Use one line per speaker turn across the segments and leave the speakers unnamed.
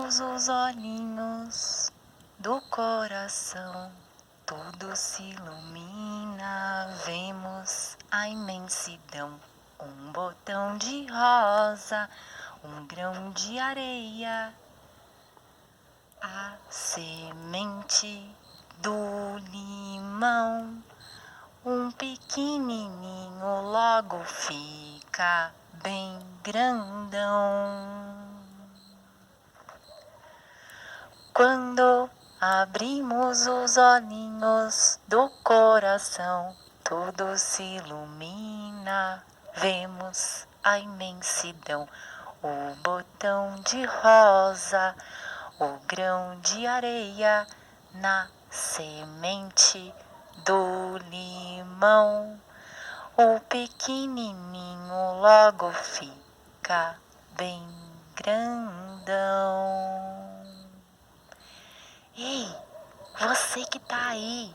abrimos os olhinhos do coração, tudo se ilumina, vemos a imensidão. Um botão de rosa, um grão de areia, a semente do limão. Um pequenininho logo fica bem grandão. Quando abrimos os olhinhos do coração, tudo se ilumina, vemos a imensidão. O botão de rosa, o grão de areia, na semente do limão. O pequenininho logo fica bem grandão. Ei, você que tá aí,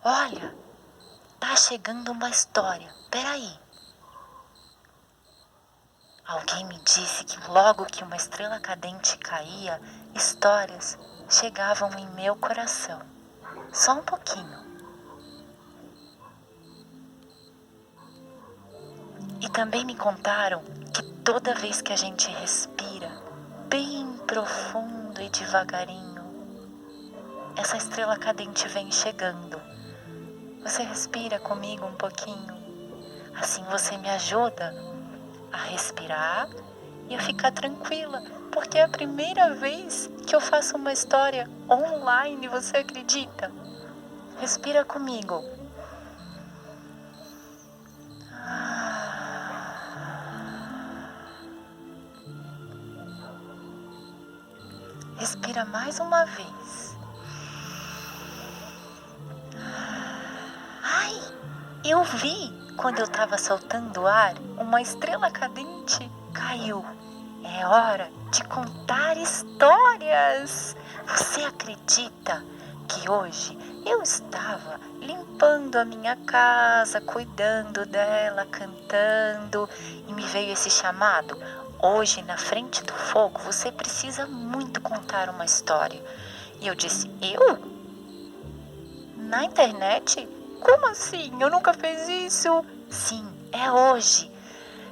olha, tá chegando uma história. Peraí. Alguém me disse que logo que uma estrela cadente caía, histórias chegavam em meu coração. Só um pouquinho. E também me contaram que toda vez que a gente respira, bem profundo e devagarinho, essa estrela cadente vem chegando. Você respira comigo um pouquinho? Assim você me ajuda a respirar e a ficar tranquila, porque é a primeira vez que eu faço uma história online, você acredita? Respira comigo. Respira mais uma vez. Ai, eu vi quando eu estava soltando o ar, uma estrela cadente caiu. É hora de contar histórias. Você acredita que hoje eu estava limpando a minha casa, cuidando dela, cantando, e me veio esse chamado? Hoje, na frente do fogo, você precisa muito contar uma história. E eu disse, eu? Na internet? Como assim? Eu nunca fiz isso. Sim, é hoje.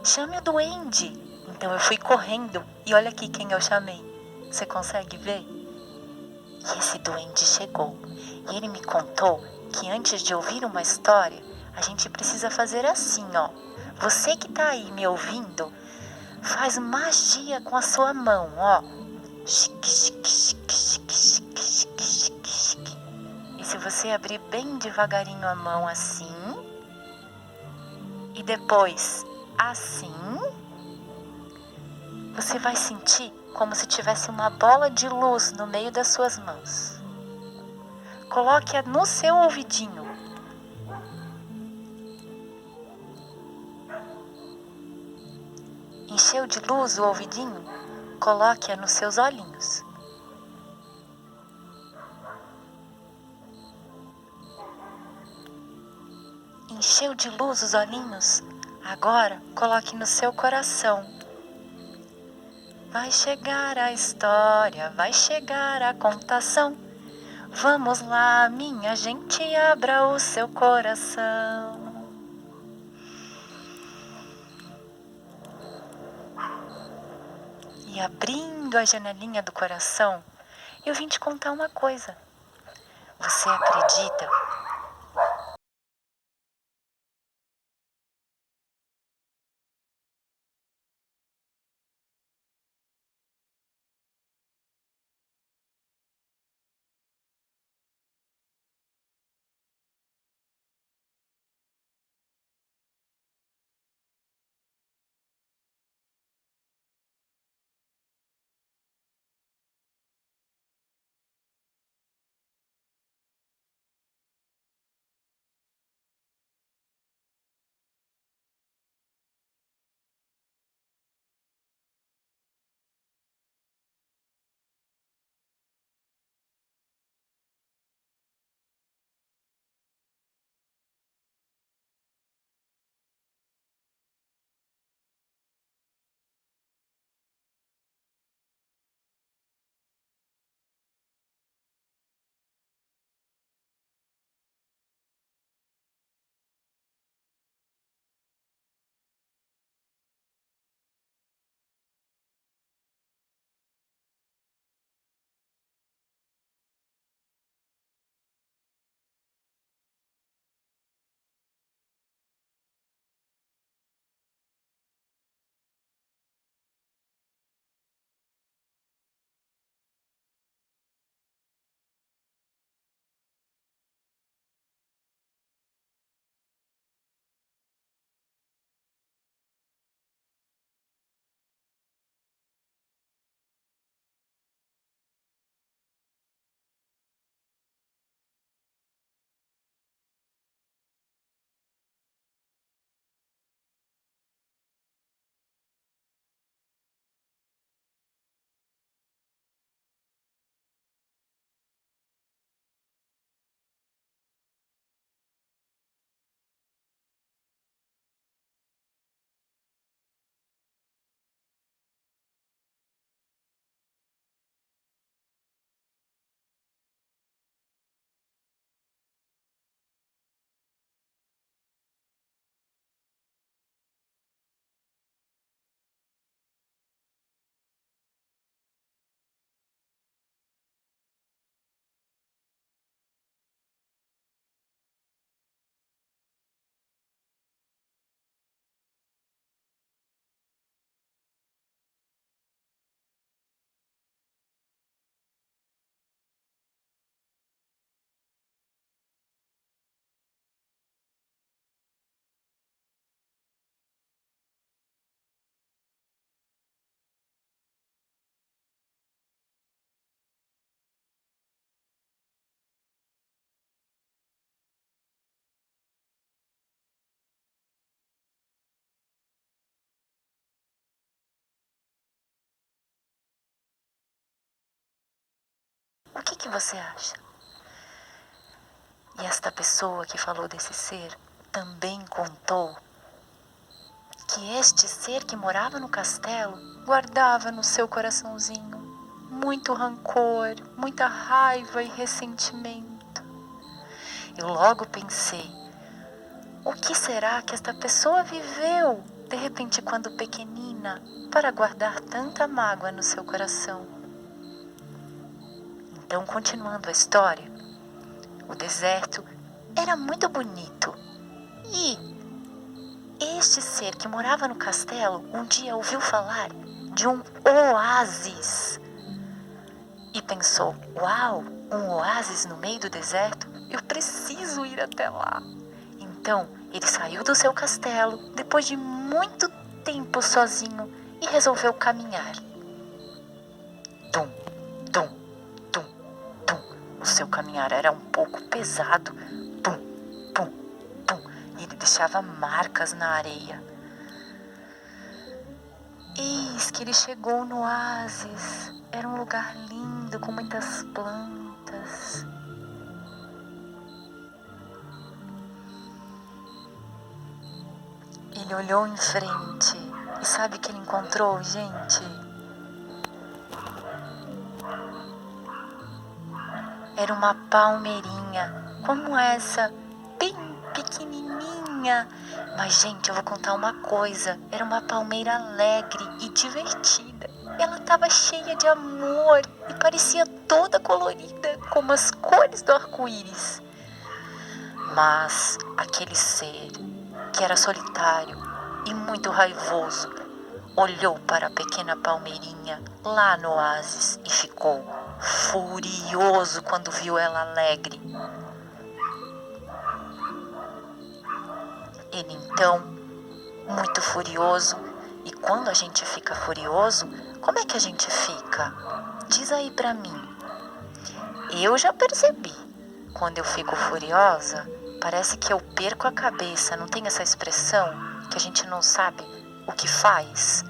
Chame o duende. Então eu fui correndo e olha aqui quem eu chamei. Você consegue ver? E esse duende chegou. E ele me contou que antes de ouvir uma história, a gente precisa fazer assim, ó. Você que tá aí me ouvindo, faz magia com a sua mão, ó. Chique, chique, chique, chique, chique, chique, chique, chique. E se você abrir bem devagarinho a mão assim, e depois assim, você vai sentir como se tivesse uma bola de luz no meio das suas mãos. Coloque-a no seu ouvidinho. Encheu de luz o ouvidinho? Coloque-a nos seus olhinhos. Encheu de luz os olhinhos? Agora coloque no seu coração. Vai chegar a história, vai chegar a contação. Vamos lá, minha gente, abra o seu coração. E abrindo a janelinha do coração, eu vim te contar uma coisa. Você acredita que você acha? E esta pessoa que falou desse ser também contou que este ser que morava no castelo guardava no seu coraçãozinho muito rancor, muita raiva e ressentimento. Eu logo pensei, o que será que esta pessoa viveu, de repente, quando pequenina, para guardar tanta mágoa no seu coração? Então, continuando a história, o deserto era muito bonito e este ser que morava no castelo um dia ouviu falar de um oásis e pensou, uau, um oásis no meio do deserto? Eu preciso ir até lá. Então, ele saiu do seu castelo depois de muito tempo sozinho e resolveu caminhar. Tum, tum, tum, tum. O seu caminhar era um pouco pesado. Pum, pum, pum. E ele deixava marcas na areia. Eis que ele chegou no oásis. Era um lugar lindo, com muitas plantas. Ele olhou em frente e sabe o que ele encontrou, gente? Era uma palmeirinha, como essa, bem pequenininha. Mas, gente, eu vou contar uma coisa. Era uma palmeira alegre e divertida. Ela estava cheia de amor e parecia toda colorida, como as cores do arco-íris. Mas aquele ser, que era solitário e muito raivoso, olhou para a pequena palmeirinha lá no oásis e ficou furioso quando viu ela alegre. Ele então, muito furioso, e quando a gente fica furioso, como é que a gente fica? Diz aí pra mim. Eu já percebi, quando eu fico furiosa, parece que eu perco a cabeça, não tem essa expressão que a gente não sabe o que faz?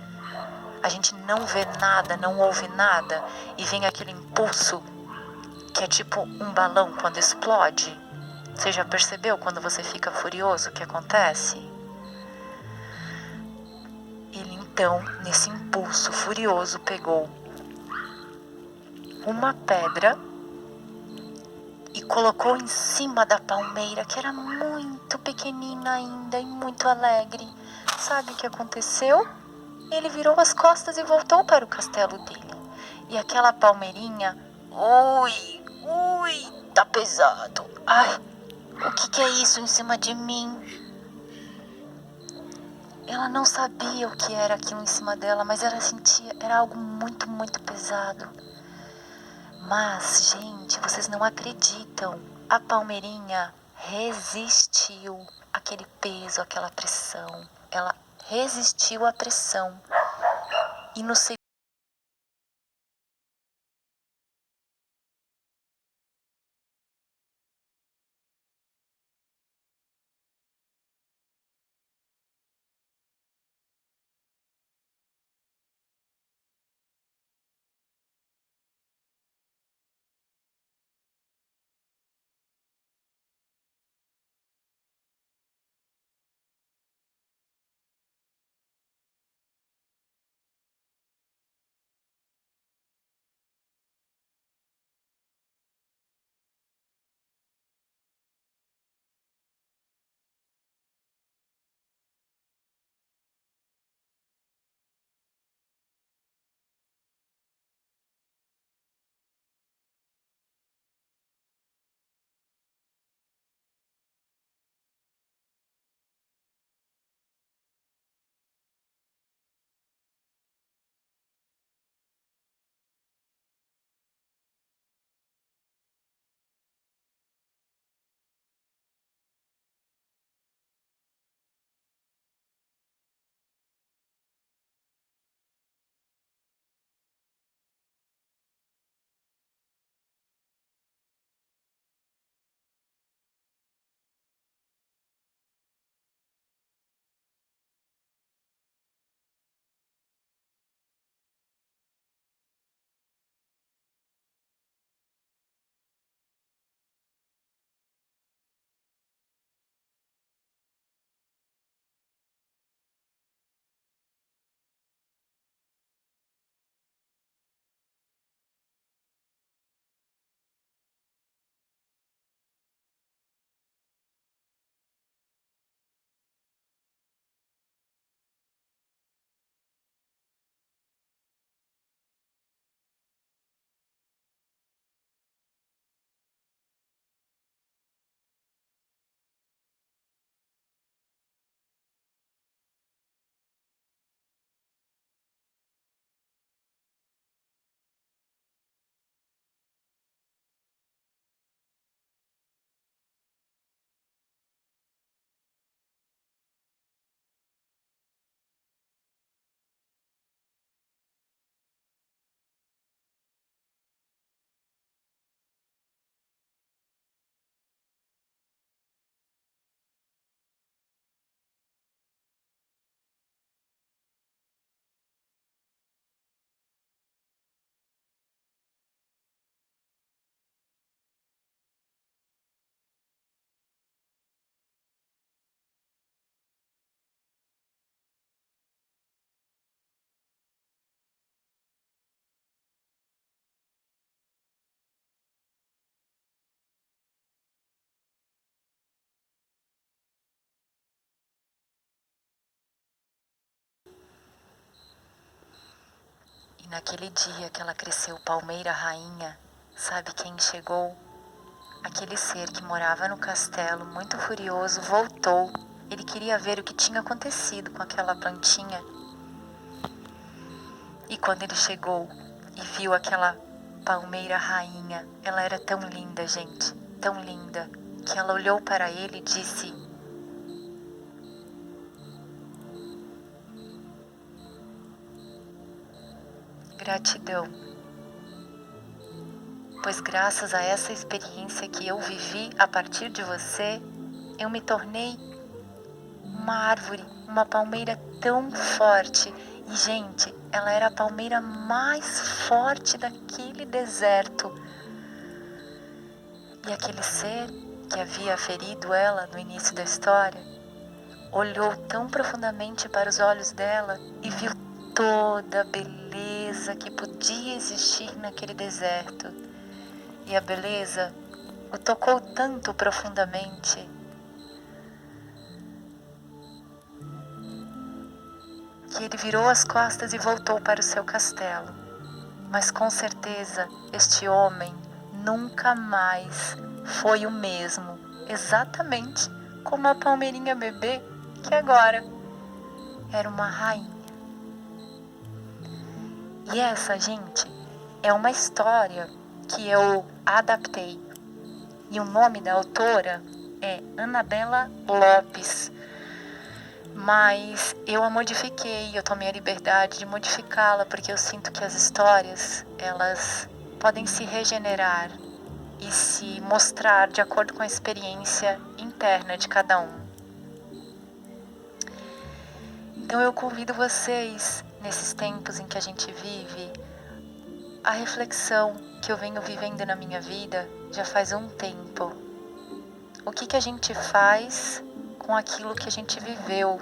A gente não vê nada, não ouve nada e vem aquele impulso que é tipo um balão quando explode. Você já percebeu quando você fica furioso o que acontece? Ele então, nesse impulso furioso, pegou uma pedra e colocou em cima da palmeira, que era muito pequenina ainda e muito alegre. Sabe o que aconteceu? Ele virou as costas e voltou para o castelo dele. E aquela palmeirinha, ui, ui, tá pesado. Ai, o que é isso em cima de mim? Ela não sabia o que era aquilo em cima dela, mas ela sentia, era algo muito, muito pesado. Mas, gente, vocês não acreditam. A palmeirinha resistiu àquele peso, àquela pressão. Ela resistiu à pressão. E no E naquele dia que ela cresceu palmeira rainha, sabe quem chegou? Aquele ser que morava no castelo, muito furioso, voltou. Ele queria ver o que tinha acontecido com aquela plantinha. E quando ele chegou e viu aquela palmeira rainha, ela era tão linda, gente, tão linda, que ela olhou para ele e disse: gratidão, pois graças a essa experiência que eu vivi a partir de você, eu me tornei uma árvore, uma palmeira tão forte. E, gente, ela era a palmeira mais forte daquele deserto. E aquele ser que havia ferido ela no início da história, olhou tão profundamente para os olhos dela e viu toda a beleza que podia existir naquele deserto. E a beleza o tocou tanto profundamente que ele virou as costas e voltou para o seu castelo. Mas com certeza este homem nunca mais foi o mesmo, exatamente como a palmeirinha bebê que agora era uma rainha. E essa, gente, é uma história que eu adaptei. E o nome da autora é Anabela Lopes. Mas eu a modifiquei, eu tomei a liberdade de modificá-la porque eu sinto que as histórias, elas podem se regenerar e se mostrar de acordo com a experiência interna de cada um. Então eu convido vocês, nesses tempos em que a gente vive, a reflexão que eu venho vivendo na minha vida já faz um tempo. O que a gente faz com aquilo que a gente viveu,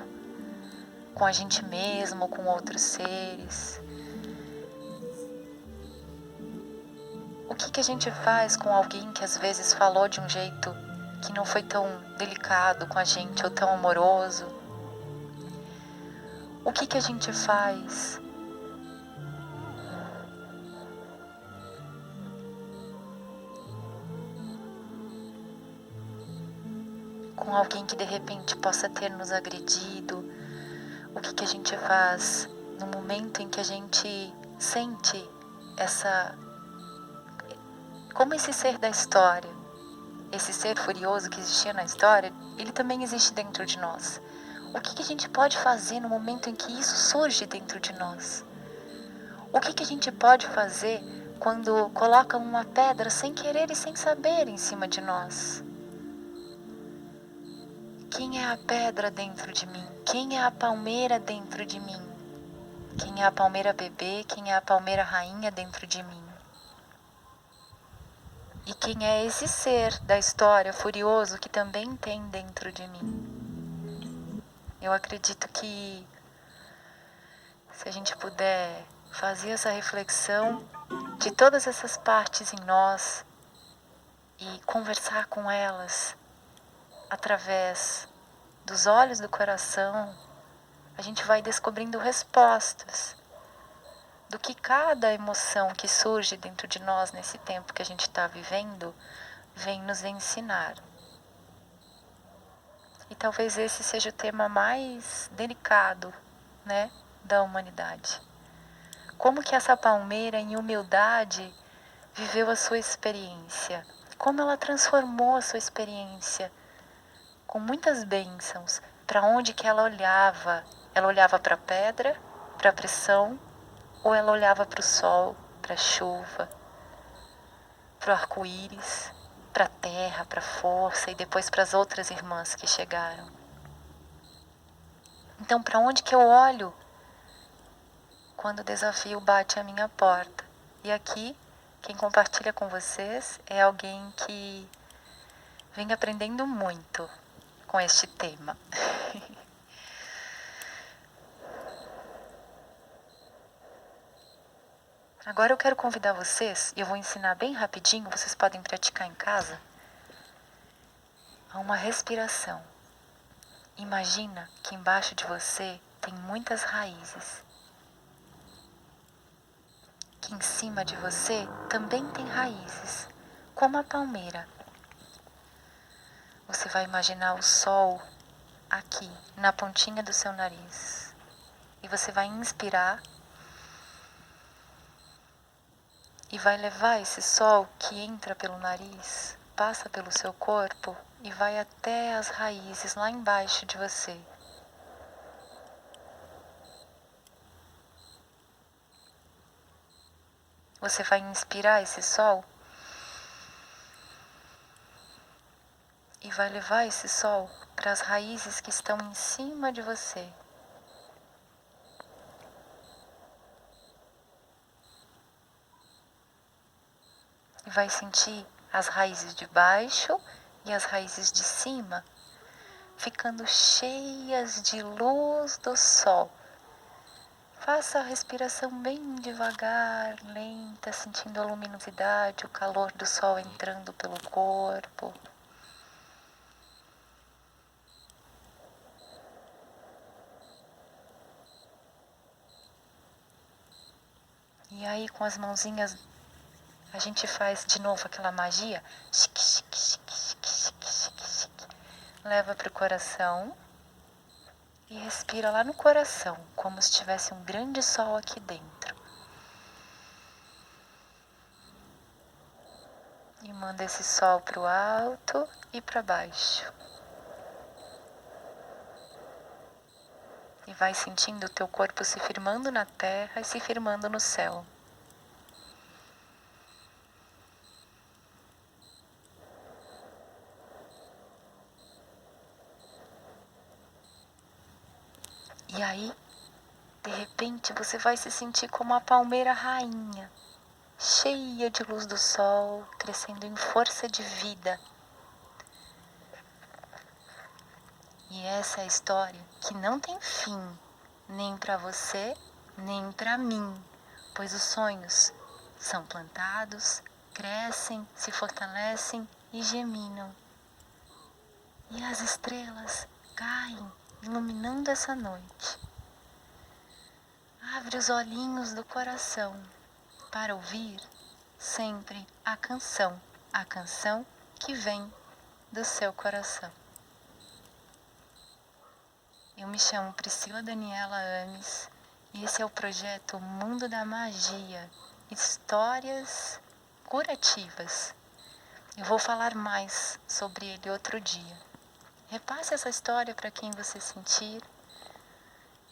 com a gente mesmo, com outros seres? O que a gente faz com alguém que às vezes falou de um jeito que não foi tão delicado com a gente ou tão amoroso? O que a gente faz com alguém que de repente possa ter nos agredido? O que a gente faz no momento em que a gente sente como esse ser da história, esse ser furioso que existia na história, ele também existe dentro de nós. O que a gente pode fazer no momento em que isso surge dentro de nós? O que a gente pode fazer quando colocam uma pedra sem querer e sem saber em cima de nós? Quem é a pedra dentro de mim? Quem é a palmeira dentro de mim? Quem é a palmeira bebê? Quem é a palmeira rainha dentro de mim? E quem é esse ser da história furioso que também tem dentro de mim? Eu acredito que se a gente puder fazer essa reflexão de todas essas partes em nós e conversar com elas através dos olhos do coração, a gente vai descobrindo respostas do que cada emoção que surge dentro de nós nesse tempo que a gente está vivendo vem nos ensinar. E talvez esse seja o tema mais delicado, né, da humanidade. Como que essa palmeira, em humildade, viveu a sua experiência? Como ela transformou a sua experiência com muitas bênçãos? Para onde que ela olhava? Ela olhava para a pedra, para a pressão, ou ela olhava para o sol, para a chuva, para o arco-íris, para a terra, para a força e depois para as outras irmãs que chegaram? Então, para onde que eu olho quando o desafio bate à minha porta? E aqui, quem compartilha com vocês é alguém que vem aprendendo muito com este tema. Agora eu quero convidar vocês, e eu vou ensinar bem rapidinho, vocês podem praticar em casa, a uma respiração. Imagina que embaixo de você tem muitas raízes. que em cima de você também tem raízes, como a palmeira. Você vai imaginar o sol aqui, na pontinha do seu nariz. E você vai inspirar e vai levar esse sol que entra pelo nariz, passa pelo seu corpo e vai até as raízes lá embaixo de você. Você vai inspirar esse sol e vai levar esse sol para as raízes que estão em cima de você. E vai sentir as raízes de baixo e as raízes de cima ficando cheias de luz do sol. Faça a respiração bem devagar, lenta, sentindo a luminosidade, o calor do sol entrando pelo corpo. E aí, com as mãozinhas, a gente faz de novo aquela magia. Chique, chique, chique, chique, chique, chique, chique. Leva para o coração e respira lá no coração, como se tivesse um grande sol aqui dentro. E manda esse sol para o alto e para baixo. E vai sentindo o teu corpo se firmando na terra e se firmando no céu. E aí, de repente, você vai se sentir como a palmeira rainha, cheia de luz do sol, crescendo em força de vida. E essa é a história que não tem fim, nem para você, nem para mim, pois os sonhos são plantados, crescem, se fortalecem e geminam. E as estrelas caem, iluminando essa noite. Abre os olhinhos do coração para ouvir sempre a canção que vem do seu coração. Eu me chamo Priscila Daniela Ames e esse é o projeto Mundo da Magia, histórias curativas. Eu vou falar mais sobre ele outro dia. Repasse essa história para quem você sentir.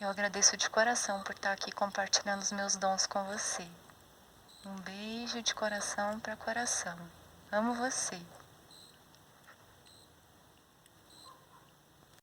Eu agradeço de coração por estar aqui compartilhando os meus dons com você. Um beijo de coração para coração. Amo você.